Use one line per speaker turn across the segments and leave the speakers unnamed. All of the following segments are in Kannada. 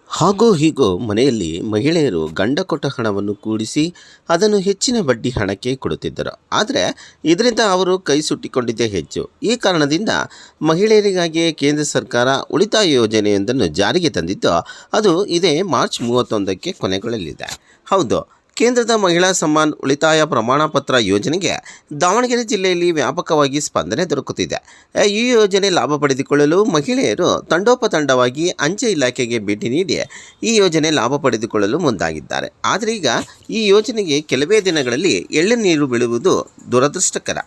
ಹಾಗೋ ಹೀಗೋ ಮನೆಯಲ್ಲಿ ಮಹಿಳೆಯರು ಗಂಡ ಕೊಟ್ಟ ಹಣವನ್ನು ಕೂಡಿಸಿ ಅದನ್ನು ಹೆಚ್ಚಿನ ಬಡ್ಡಿ ಹಣಕ್ಕೆ ಕೊಡುತ್ತಿದ್ದರು. ಆದರೆ ಇದರಿಂದ ಅವರು ಕೈ ಸುಟ್ಟಿಕೊಂಡಿದ್ದೇ ಹೆಚ್ಚು. ಈ ಕಾರಣದಿಂದ ಮಹಿಳೆಯರಿಗಾಗಿಯೇ ಕೇಂದ್ರ ಸರ್ಕಾರ ಉಳಿತಾಯ ಯೋಜನೆಯೊಂದನ್ನು ಜಾರಿಗೆ ತಂದಿದ್ದು, ಅದು ಇದೇ ಮಾರ್ಚ್ 31ಕ್ಕೆ ಕೊನೆಗೊಳ್ಳಲಿದೆ. ಹೌದು, ಕೇಂದ್ರದ ಮಹಿಳಾ ಸಮ್ಮಾನ್ ಉಳಿತಾಯ ಪ್ರಮಾಣ ಪತ್ರ ಯೋಜನೆಗೆ ದಾವಣಗೆರೆ ಜಿಲ್ಲೆಯಲ್ಲಿ ವ್ಯಾಪಕವಾಗಿ ಸ್ಪಂದನೆ ದೊರಕುತ್ತಿದೆ. ಈ ಯೋಜನೆ ಲಾಭ ಪಡೆದುಕೊಳ್ಳಲು ಮಹಿಳೆಯರು ತಂಡೋಪತಂಡವಾಗಿ ಅಂಚೆ ಇಲಾಖೆಗೆ ಭೇಟಿ ನೀಡಿ ಈ ಯೋಜನೆ ಲಾಭ ಪಡೆದುಕೊಳ್ಳಲು ಮುಂದಾಗಿದ್ದಾರೆ. ಆದರೆ ಈಗ ಈ ಯೋಜನೆಗೆ ಕೆಲವೇ ದಿನಗಳಲ್ಲಿ ಎಳ್ಳೆನೀರು ಬೀಳುವುದು ದುರದೃಷ್ಟಕರ.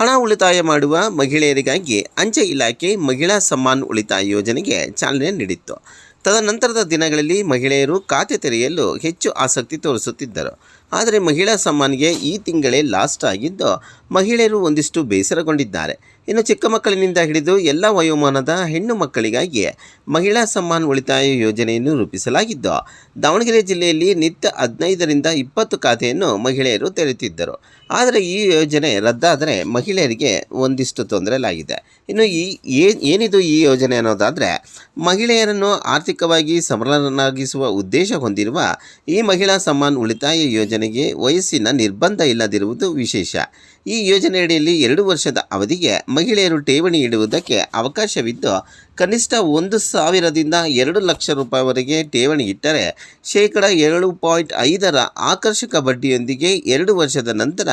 ಹಣ ಉಳಿತಾಯ ಮಾಡುವ ಮಹಿಳೆಯರಿಗಾಗಿ ಅಂಚೆ ಇಲಾಖೆ ಮಹಿಳಾ ಸಮ್ಮಾನ್ ಉಳಿತಾಯ ಯೋಜನೆಗೆ ಚಾಲನೆ ನೀಡಿತ್ತು. ತದನಂತರದ ದಿನಗಳಲ್ಲಿ ಮಹಿಳೆಯರು ಖಾತೆ ತೆರೆಯಲು ಹೆಚ್ಚು ಆಸಕ್ತಿ ತೋರಿಸುತ್ತಿದ್ದರು. ಆದರೆ ಮಹಿಳಾ ಸಮ್ಮಾನ್ಗೆ ಈ ತಿಂಗಳೇ ಲಾಸ್ಟ್ ಆಗಿದ್ದು, ಮಹಿಳೆಯರು ಒಂದಿಷ್ಟು ಬೇಸರಗೊಂಡಿದ್ದಾರೆ. ಇನ್ನು ಚಿಕ್ಕ ಮಕ್ಕಳಿನಿಂದ ಹಿಡಿದು ಎಲ್ಲ ವಯೋಮಾನದ ಹೆಣ್ಣು ಮಕ್ಕಳಿಗಾಗಿ ಮಹಿಳಾ ಸಮ್ಮಾನ್ ಉಳಿತಾಯ ಯೋಜನೆಯನ್ನು ರೂಪಿಸಲಾಗಿದ್ದು, ದಾವಣಗೆರೆ ಜಿಲ್ಲೆಯಲ್ಲಿ ನಿತ್ಯ 15ರಿಂದ 20 ಖಾತೆಯನ್ನು ಮಹಿಳೆಯರು ತೆರೆಯುತ್ತಿದ್ದರು. ಆದರೆ ಈ ಯೋಜನೆ ರದ್ದಾದರೆ ಮಹಿಳೆಯರಿಗೆ ಒಂದಿಷ್ಟು ತೊಂದರೆಯಾಗಿದೆ. ಇನ್ನು ಏನಿದು ಈ ಯೋಜನೆ ಅನ್ನೋದಾದರೆ, ಮಹಿಳೆಯರನ್ನು ಆರ್ಥಿಕವಾಗಿ ಸಬಲರನ್ನಾಗಿಸುವ ಉದ್ದೇಶ ಹೊಂದಿರುವ ಈ ಮಹಿಳಾ ಸಮ್ಮಾನ್ ಉಳಿತಾಯ ಯೋಜನೆಗೆ ವಯಸ್ಸಿನ ನಿರ್ಬಂಧ ಇಲ್ಲದಿರುವುದು ವಿಶೇಷ. ಈ ಯೋಜನೆಯಡಿಯಲ್ಲಿ 2 ವರ್ಷದ ಅವಧಿಗೆ ಮಹಿಳೆಯರು ಠೇವಣಿ ಇಡುವುದಕ್ಕೆ ಅವಕಾಶವಿದ್ದು, ಕನಿಷ್ಠ 1,000ದಿಂದ 2 ಲಕ್ಷ ರೂಪಾಯಿವರೆಗೆ ಠೇವಣಿ ಇಟ್ಟರೆ ಶೇಕಡಾ 7.5ರ ಆಕರ್ಷಕ ಬಡ್ಡಿಯೊಂದಿಗೆ 2 ವರ್ಷದ ನಂತರ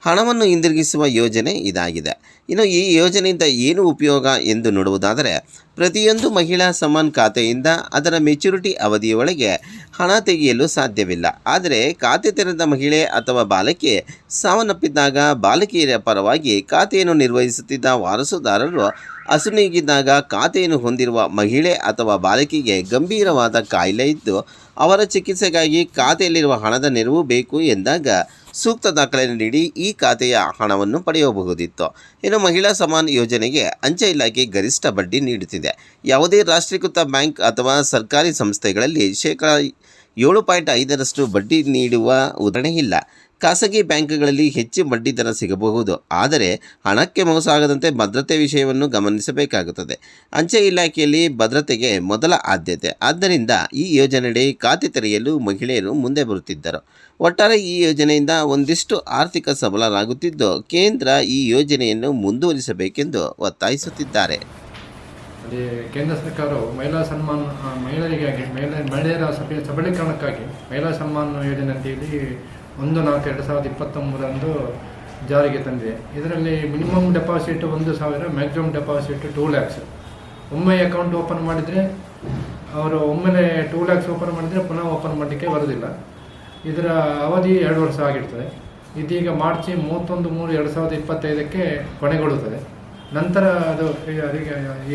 ಹಣವನ್ನು ಹಿಂದಿರುಗಿಸುವ ಯೋಜನೆ ಇದಾಗಿದೆ. ಇನ್ನು ಈ ಯೋಜನೆಯಿಂದ ಏನು ಉಪಯೋಗ ಎಂದು ನೋಡುವುದಾದರೆ, ಪ್ರತಿಯೊಂದು ಮಹಿಳಾ ಸಮ್ಮಾನ್ ಖಾತೆಯಿಂದ ಅದರ ಮೆಚುರಿಟಿ ಅವಧಿಯೊಳಗೆ ಹಣ ತೆಗೆಯಲು ಸಾಧ್ಯವಿಲ್ಲ. ಆದರೆ ಖಾತೆ ತೆರೆದ ಮಹಿಳೆ ಅಥವಾ ಬಾಲಕಿ ಸಾವನ್ನಪ್ಪಿದ್ದಾಗ ಬಾಲಕಿಯರ ಪರವಾಗಿ ಖಾತೆಯನ್ನು ನಿರ್ವಹಿಸುತ್ತಿದ್ದ ವಾರಸುದಾರರು ಅಸುನೀಗಿದ್ದಾಗ ಖಾತೆಯನ್ನು ಹೊಂದಿರುವ ಮಹಿಳೆ ಅಥವಾ ಬಾಲಕಿಗೆ ಗಂಭೀರವಾದ ಕಾಯಿಲೆ ಇದ್ದು ಅವರ ಚಿಕಿತ್ಸೆಗಾಗಿ ಖಾತೆಯಲ್ಲಿರುವ ಹಣದ ನೆರವು ಬೇಕು ಎಂದಾಗ ಸೂಕ್ತ ದಾಖಲೆ ನೀಡಿ ಈ ಖಾತೆಯ ಹಣವನ್ನು ಪಡೆಯಬಹುದಿತ್ತು. ಇನ್ನು ಮಹಿಳಾ ಸಮ್ಮಾನ್ ಯೋಜನೆಗೆ ಅಂಚೆ ಇಲಾಖೆ ಗರಿಷ್ಠ ಬಡ್ಡಿ ನೀಡುತ್ತಿದೆ. ಯಾವುದೇ ರಾಷ್ಟ್ರೀಕೃತ ಬ್ಯಾಂಕ್ ಅಥವಾ ಸರ್ಕಾರಿ ಸಂಸ್ಥೆಗಳಲ್ಲಿ ಶೇಕಡಾ 7.5ರಷ್ಟು ಬಡ್ಡಿ ನೀಡುವ ಉದಾಹರಣೆ ಇಲ್ಲ. ಖಾಸಗಿ ಬ್ಯಾಂಕ್ಗಳಲ್ಲಿ ಹೆಚ್ಚು ಬಡ್ಡಿ ದರ ಸಿಗಬಹುದು. ಆದರೆ ಹಣಕ್ಕೆ ಮೋಸ ಆಗದಂತೆ ಭದ್ರತೆ ವಿಷಯವನ್ನು ಗಮನಿಸಬೇಕಾಗುತ್ತದೆ. ಅಂಚೆ ಇಲಾಖೆಯಲ್ಲಿ ಭದ್ರತೆಗೆ ಮೊದಲ ಆದ್ಯತೆ. ಆದ್ದರಿಂದ ಈ ಯೋಜನೆಯಡಿ ಖಾತೆ ತೆರೆಯಲು ಮಹಿಳೆಯರು ಮುಂದೆ ಬರುತ್ತಿದ್ದರು. ಒಟ್ಟಾರೆ ಈ ಯೋಜನೆಯಿಂದ ಒಂದಿಷ್ಟು ಆರ್ಥಿಕ ಸಬಲರಾಗುತ್ತಿದ್ದು, ಕೇಂದ್ರ ಈ ಯೋಜನೆಯನ್ನು ಮುಂದುವರಿಸಬೇಕೆಂದು ಒತ್ತಾಯಿಸುತ್ತಿದ್ದಾರೆ.
ಕೇಂದ್ರ ಸರ್ಕಾರವು ಮಹಿಳಾ ಸನ್ಮಾನ್ ಮಹಿಳೆಯರಿಗಾಗಿ ಮಹಿಳೆಯರ ಸಬಲೀಕರಣಕ್ಕಾಗಿ ಮಹಿಳಾ ಸನ್ಮಾನ್ ಯೋಜನೆ ಅಂತೇಳಿ 1/4/2023 ಜಾರಿಗೆ ತಂದಿದೆ. ಇದರಲ್ಲಿ minimum deposit 1,000, maximum deposit 2 lakhs. ಒಮ್ಮೆ ಅಕೌಂಟ್ ಓಪನ್ ಮಾಡಿದರೆ ಅವರು ಒಮ್ಮೆಲೆ 2 lakhs ಓಪನ್ ಮಾಡಿದರೆ ಪುನಃ ಓಪನ್ ಮಾಡಲಿಕ್ಕೆ ಬರೋದಿಲ್ಲ. ಇದರ ಅವಧಿ 2 ವರ್ಷ ಆಗಿರ್ತದೆ. ಇದೀಗ ಮಾರ್ಚ್ 31/3/2025ಕ್ಕೆ ಕೊನೆಗೊಳ್ಳುತ್ತದೆ. ನಂತರ ಅದು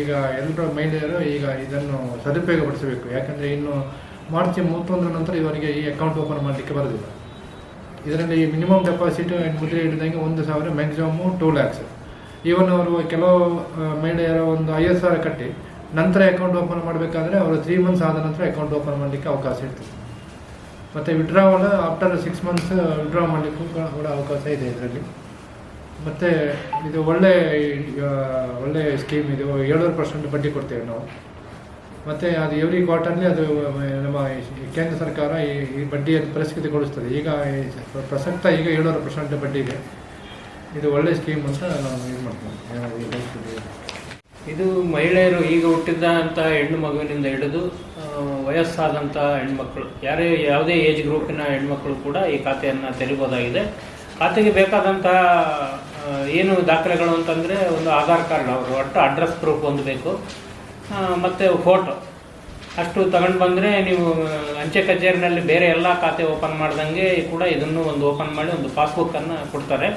ಈಗ ಎಲ್ಲರೂ ಮಹಿಳೆಯರು ಈಗ ಇದನ್ನು ಸದುಪಯೋಗಪಡಿಸಬೇಕು. ಯಾಕಂದರೆ ಇನ್ನು ಮಾರ್ಚ್ 31 ನಂತರ ಇವರಿಗೆ ಈ ಅಕೌಂಟ್ ಓಪನ್ ಮಾಡಲಿಕ್ಕೆ ಬರೋದಿಲ್ಲ. ಇದರಲ್ಲಿ ಮಿನಿಮಮ್ ಡೆಪಾಸಿಟ್ ಮುದ್ರೆ ಹಿಡಿದಂಗೆ 1,000, ಮ್ಯಾಕ್ಸಿಮಮ್ಮು 2 lakhs. ಈವನ್ ಅವರು ಕೆಲವು ಮಹಿಳೆಯರು ಒಂದು 50,000 ಕಟ್ಟಿ ನಂತರ ಅಕೌಂಟ್ ಓಪನ್ ಮಾಡಬೇಕಾದ್ರೆ ಅವರು 3 months ಆದ ನಂತರ ಅಕೌಂಟ್ ಓಪನ್ ಮಾಡಲಿಕ್ಕೆ ಅವಕಾಶ ಇರ್ತದೆ. ಮತ್ತು ವಿಡ್ರಾವಲ್ ಆಫ್ಟರ್ 6 months ವಿಡ್ರಾ ಮಾಡಲಿಕ್ಕೂ ಕೂಡ ಅವಕಾಶ ಇದೆ ಇದರಲ್ಲಿ. ಮತ್ತು ಇದು ಒಳ್ಳೆ ಸ್ಕೀಮ್. ಇದು 7% ಬಡ್ಡಿ ಕೊಡ್ತೇವೆ ನಾವು. ಮತ್ತು ಅದು ಎವ್ರಿ ಕ್ವಾರ್ಟರ್ಲಿ ಅದು ನಮ್ಮ ಕೇಂದ್ರ ಸರ್ಕಾರ ಈ ಬಡ್ಡಿಯನ್ನು ಪರಿಷ್ಕೃತಗೊಳಿಸ್ತದೆ. ಈಗ ಪ್ರಸಕ್ತ 7% ಬಡ್ಡಿ ಇದೆ. ಇದು ಒಳ್ಳೆ ಸ್ಕೀಮ್ ಅಂತ ನಾವು ಇದು ಮಾಡ್ತೀವಿ.
ಇದು ಮಹಿಳೆಯರು ಈಗ ಹುಟ್ಟಿದಂಥ ಹೆಣ್ಣು ಮಗುವಿನಿಂದ ಹಿಡಿದು ವಯಸ್ಸಾದಂಥ ಹೆಣ್ಮಕ್ಳು ಯಾವುದೇ ಏಜ್ ಗ್ರೂಪಿನ ಹೆಣ್ಮಕ್ಳು ಕೂಡ ಈ ಖಾತೆಯನ್ನು ತೆರಿಬೋದಾಗಿದೆ. ಖಾತೆಗೆ ಬೇಕಾದಂಥ ಏನು ದಾಖಲೆಗಳು ಅಂತಂದರೆ, ಒಂದು ಆಧಾರ್ ಕಾರ್ಡ್, ಅವರು ಒಟ್ಟು ಅಡ್ರೆಸ್ ಪ್ರೂಫ್ ಒಂದು ಬೇಕು, ಮತ್ತು ಫೋಟೋ ಅಷ್ಟು ತಗೊಂಡು ಬಂದರೆ ನೀವು ಅಂಚೆ ಕಚೇರಿನಲ್ಲಿ ಬೇರೆ ಎಲ್ಲ ಖಾತೆ ಓಪನ್ ಮಾಡ್ದಂಗೆ ಕೂಡ ಇದನ್ನು ಒಂದು ಓಪನ್ ಮಾಡಿ ಒಂದು ಪಾಸ್ಬುಕ್ಕನ್ನು ಕೊಡ್ತಾರೆ.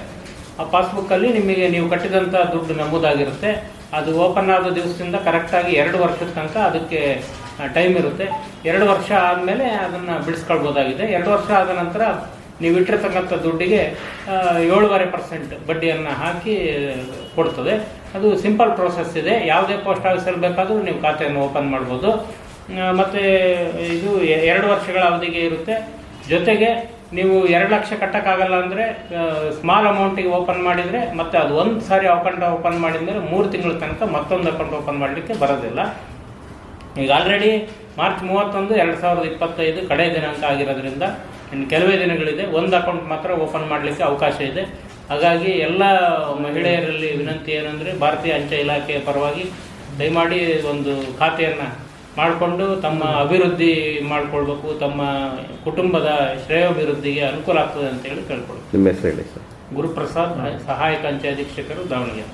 ಆ ಪಾಸ್ಬುಕ್ಕಲ್ಲಿ ನಿಮಗೆ ನೀವು ಕಟ್ಟಿದಂಥ ದುಡ್ಡು ನಮೂದಾಗಿರುತ್ತೆ. ಅದು ಓಪನ್ ಆದ ದಿವಸದಿಂದ ಕರೆಕ್ಟಾಗಿ 2 ವರ್ಷದ ತನಕ ಅದಕ್ಕೆ ಟೈಮ್ ಇರುತ್ತೆ. 2 ವರ್ಷ ಆದಮೇಲೆ ಅದನ್ನು ಬಿಡಿಸ್ಕೊಳ್ಬೋದಾಗಿದೆ. 2 ವರ್ಷ ಆದ ನಂತರ ನೀವು ಇಟ್ಟಿರ್ತಕ್ಕಂಥ ದುಡ್ಡಿಗೆ 7.5% ಬಡ್ಡಿಯನ್ನು ಹಾಕಿ ಕೊಡ್ತದೆ. ಅದು ಸಿಂಪಲ್ ಪ್ರೋಸೆಸ್ ಇದೆ. ಯಾವುದೇ ಪೋಸ್ಟ್ ಆಫೀಸಲ್ಲಿ ಬೇಕಾದರೂ ನೀವು ಖಾತೆಯನ್ನು ಓಪನ್ ಮಾಡ್ಬೋದು. ಮತ್ತು ಇದು 2 ವರ್ಷಗಳ ಅವಧಿಗೆ ಇರುತ್ತೆ. ಜೊತೆಗೆ ನೀವು 2 ಲಕ್ಷ ಕಟ್ಟೋಕ್ಕಾಗಲ್ಲ ಅಂದರೆ ಸ್ಮಾಲ್ ಅಮೌಂಟಿಗೆ ಓಪನ್ ಮಾಡಿದರೆ ಮತ್ತು ಅದು ಒಂದು ಸಾರಿ ಅಕೌಂಟ್ ಓಪನ್ ಮಾಡಿದ ಮೇಲೆ 3 ತಿಂಗಳ ತನಕ ಮತ್ತೊಂದು ಅಕೌಂಟ್ ಓಪನ್ ಮಾಡಲಿಕ್ಕೆ ಬರೋದಿಲ್ಲ. ಈಗ ಆಲ್ರೆಡಿ ಮಾರ್ಚ್ 31, 2025 ಕಡೆಯ ದಿನಾಂಕ ಆಗಿರೋದ್ರಿಂದ ಇನ್ನು ಕೆಲವೇ ದಿನಗಳಿದೆ. ಒಂದು ಅಕೌಂಟ್ ಮಾತ್ರ ಓಪನ್ ಮಾಡಲಿಕ್ಕೆ ಅವಕಾಶ ಇದೆ. ಹಾಗಾಗಿ ಎಲ್ಲ ಮಹಿಳೆಯರಲ್ಲಿ ವಿನಂತಿ ಏನಂದರೆ, ಭಾರತೀಯ ಅಂಚೆ ಇಲಾಖೆಯ ಪರವಾಗಿ ದಯಮಾಡಿ ಒಂದು ಖಾತೆಯನ್ನು ಮಾಡಿಕೊಂಡು ತಮ್ಮ ಅಭಿವೃದ್ಧಿ ಮಾಡಿಕೊಳ್ಬೇಕು, ತಮ್ಮ ಕುಟುಂಬದ ಶ್ರೇಯೋಭಿವೃದ್ಧಿಗೆ ಅನುಕೂಲ ಆಗ್ತದೆ ಅಂತೇಳಿ ಕೇಳ್ಕೊಳ್ಬೇಕು.
ನಿಮ್ಮ ಹೆಸರು ಹೇಳಿ ಸರ್.
ಗುರುಪ್ರಸಾದ್, ಸಹಾಯಕ ಅಂಚೆ ಅಧೀಕ್ಷಕರು, ದಾವಣಗೆರೆ.